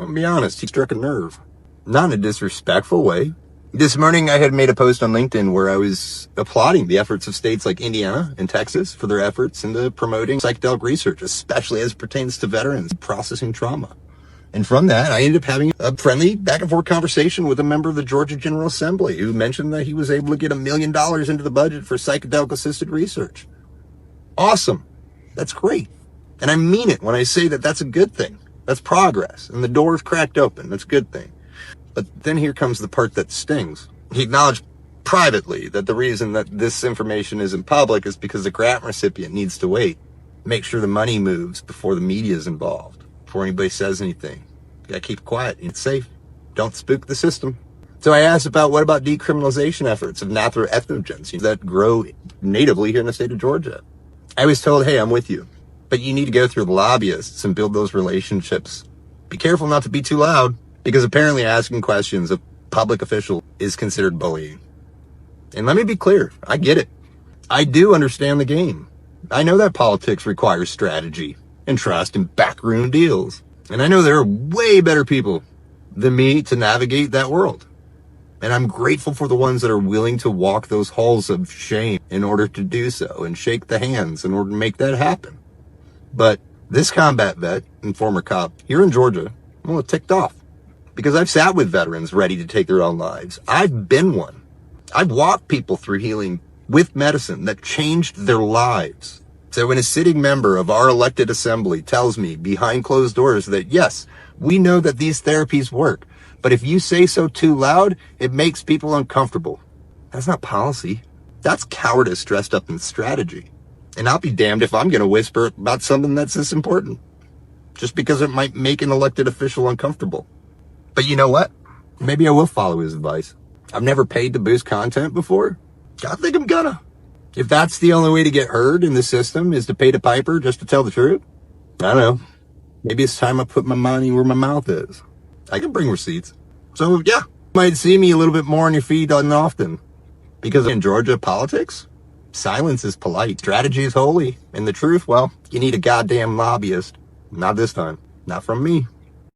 I'll be honest, he struck a nerve. Not in a disrespectful way. This morning I had made a post on LinkedIn where I was applauding the efforts of states like Indiana and Texas for their efforts into promoting psychedelic research, especially as it pertains to veterans processing trauma. And from that, I ended up having a friendly back and forth conversation with a member of the Georgia General Assembly who mentioned that he was able to get $1 million into the budget for psychedelic assisted research. Awesome. That's great. And I mean it when I say that that's a good thing. That's progress. And the door's cracked open. That's a good thing. But then here comes the part that stings. He acknowledged privately that the reason that this information isn't public is because the grant recipient needs to wait. Make sure the money moves before the media is involved, before anybody says anything. You gotta keep quiet. It's safe. Don't spook the system. So I asked what about decriminalization efforts of natural ethnogens that grow natively here in the state of Georgia? I was told, hey, I'm with you, but you need to go through the lobbyists and build those relationships. Be careful not to be too loud, because apparently asking questions of public officials is considered bullying. And let me be clear, I get it. I do understand the game. I know that politics requires strategy and trust and backroom deals. And I know there are way better people than me to navigate that world. And I'm grateful for the ones that are willing to walk those halls of shame in order to do so and shake the hands in order to make that happen. But this combat vet and former cop here in Georgia, I'm a little ticked off because I've sat with veterans ready to take their own lives. I've been one. I've walked people through healing with medicine that changed their lives. So when a sitting member of our elected assembly tells me behind closed doors that, yes, we know that these therapies work, but if you say so too loud, it makes people uncomfortable. That's not policy. That's cowardice dressed up in strategy. And I'll be damned if I'm going to whisper about something that's this important, just because it might make an elected official uncomfortable. But you know what? Maybe I will follow his advice. I've never paid to boost content before. I think I'm gonna. If that's the only way to get heard in the system is to pay the piper just to tell the truth, I don't know. Maybe it's time I put my money where my mouth is. I can bring receipts. So yeah, you might see me a little bit more on your feed often. Because in Georgia politics, silence is polite, strategy is holy, and the truth, well, you need a goddamn lobbyist. Not this time. Not from me.